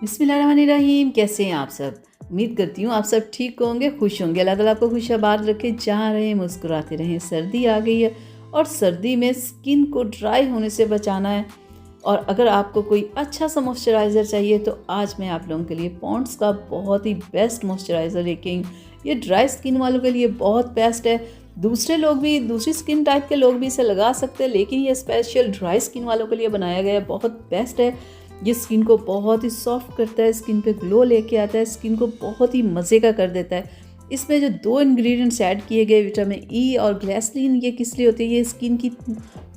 बिस्मिल्लाहिर्रहमानिर्रहीम। कैसे हैं आप सब? उम्मीद करती हूँ आप सब ठीक होंगे, खुश होंगे। अल्लाह ताला आपको खुशहाबाद रखे, जहाँ रहें मुस्कुराते रहें। सर्दी आ गई है और सर्दी में स्किन को ड्राई होने से बचाना है। और अगर आपको कोई अच्छा सा मॉइस्चराइज़र चाहिए तो आज मैं आप लोगों के लिए पॉन्ड्स का बहुत ही बेस्ट मॉइस्चराइज़र लेके आई हूँ। ये ड्राई स्किन वालों के लिए बहुत बेस्ट है। दूसरे लोग भी, दूसरी स्किन टाइप के लोग भी इसे लगा सकते हैं, लेकिन ये स्पेशल ड्राई स्किन वालों के लिए बनाया गया है। बहुत बेस्ट है। ये स्किन को बहुत ही सॉफ्ट करता है, स्किन पे ग्लो लेके आता है, स्किन को बहुत ही मज़े का कर देता है। इसमें जो 2 इंग्रेडिएंट्स ऐड किए गए, विटामिन ई और ग्लिसरीन, ये किस लिए होते हैं? ये स्किन की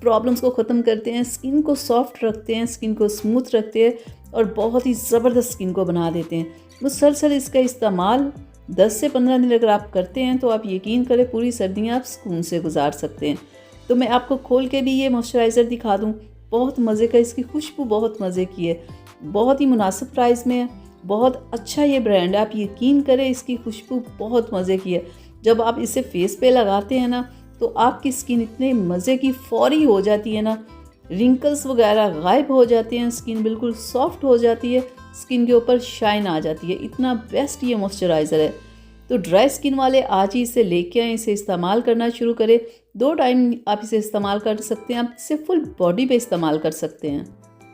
प्रॉब्लम्स को ख़त्म करते हैं, स्किन को सॉफ्ट रखते हैं, स्किन को स्मूथ रखते हैं और बहुत ही ज़बरदस्त स्किन को बना देते हैं। मुसलसल इसका इस्तेमाल 10 से 15 दिन अगर आप करते हैं तो आप यकीन करें पूरी सर्दियाँ आप सुकून से गुजार सकते हैं। तो मैं आपको खोल के भी ये मॉइस्चराइज़र दिखा दूँ। बहुत मज़े का, इसकी खुशबू बहुत मज़े की है, बहुत ही मुनासिब प्राइस में है, बहुत अच्छा ये ब्रांड है। आप यकीन करें इसकी खुशबू बहुत मज़े की है। जब आप इसे फेस पे लगाते हैं ना तो आपकी स्किन इतने मज़े की फौरी हो जाती है ना, रिंकल्स वगैरह गायब हो जाते हैं, स्किन बिल्कुल सॉफ्ट हो जाती है, स्किन के ऊपर शाइन आ जाती है। इतना बेस्ट ये मॉइस्चराइज़र है। तो ड्राई स्किन वाले आज ही इसे लेके आएँ, इसे इस्तेमाल करना शुरू करें। 2 टाइम आप इसे इस्तेमाल कर सकते हैं, आप इसे फुल बॉडी पे इस्तेमाल कर सकते हैं।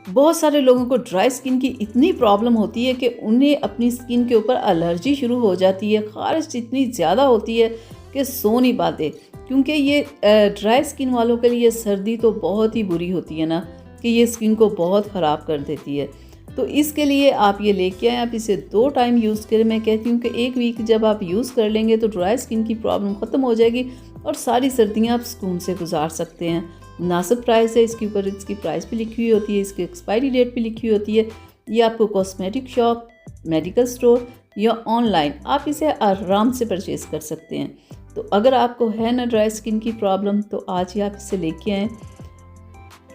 बहुत सारे लोगों को ड्राई स्किन की इतनी प्रॉब्लम होती है कि उन्हें अपनी स्किन के ऊपर एलर्जी शुरू हो जाती है, ख़ारिश इतनी ज़्यादा होती है कि सो नहीं पाते। क्योंकि ये ड्राई स्किन वालों के लिए सर्दी तो बहुत ही बुरी होती है ना, कि ये स्किन को बहुत ख़राब कर देती है। तो इसके लिए आप ये लेके आएँ, आप इसे 2 टाइम यूज़ करें। मैं कहती हूँ कि 1 वीक जब आप यूज़ कर लेंगे तो ड्राई स्किन की प्रॉब्लम ख़त्म हो जाएगी और सारी सर्दियाँ आप सुकून से गुजार सकते हैं। मुनासिब प्राइस है, इसके ऊपर इसकी प्राइस भी लिखी हुई होती है, इसकी एक्सपायरी डेट भी लिखी हुई होती है। ये आपको कॉस्मेटिक शॉप, मेडिकल स्टोर या ऑनलाइन आप इसे आराम से परचेज़ कर सकते हैं। तो अगर आपको है ना ड्राई स्किन की प्रॉब्लम तो आज ही आप इसे लेके आएँ,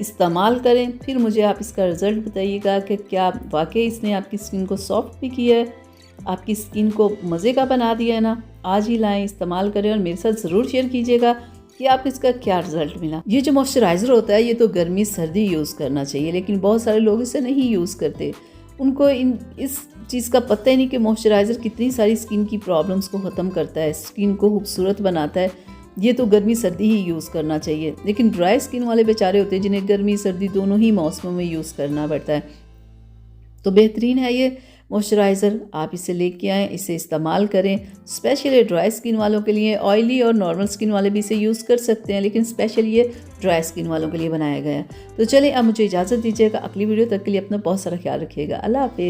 इस्तेमाल करें, फिर मुझे आप इसका रिज़ल्ट बताइएगा कि क्या वाकई इसने आपकी स्किन को सॉफ्ट भी किया है, आपकी स्किन को मज़े का बना दिया है ना। आज ही लाएं, इस्तेमाल करें और मेरे साथ ज़रूर शेयर कीजिएगा कि आप इसका क्या रिज़ल्ट मिला। ये जो मॉइस्चराइज़र होता है ये तो गर्मी सर्दी यूज़ करना चाहिए, लेकिन बहुत सारे लोग इसे नहीं यूज़ करते। उनको इस चीज़ का पता ही नहीं कि मॉइस्चराइज़र कितनी सारी स्किन की प्रॉब्लम्स को ख़त्म करता है, स्किन को खूबसूरत बनाता है। ये तो गर्मी सर्दी ही यूज़ करना चाहिए, लेकिन ड्राई स्किन वाले बेचारे होते हैं जिन्हें गर्मी सर्दी दोनों ही मौसमों में यूज़ करना पड़ता है। तो बेहतरीन है ये मॉइस्चराइज़र, आप इसे लेके आएँ, इसे इस्तेमाल करें। स्पेशली ड्राई स्किन वालों के लिए, ऑयली और नॉर्मल स्किन वाले भी इसे यूज़ कर सकते हैं, लेकिन स्पेशल ये ड्राई स्किन वालों के लिए बनाया गया है। तो चलिए अब मुझे इजाज़त दीजिएगा। अगली वीडियो तक के लिए अपना बहुत सारा ख्याल रखिएगा। अल्लाह हाफ़िज़।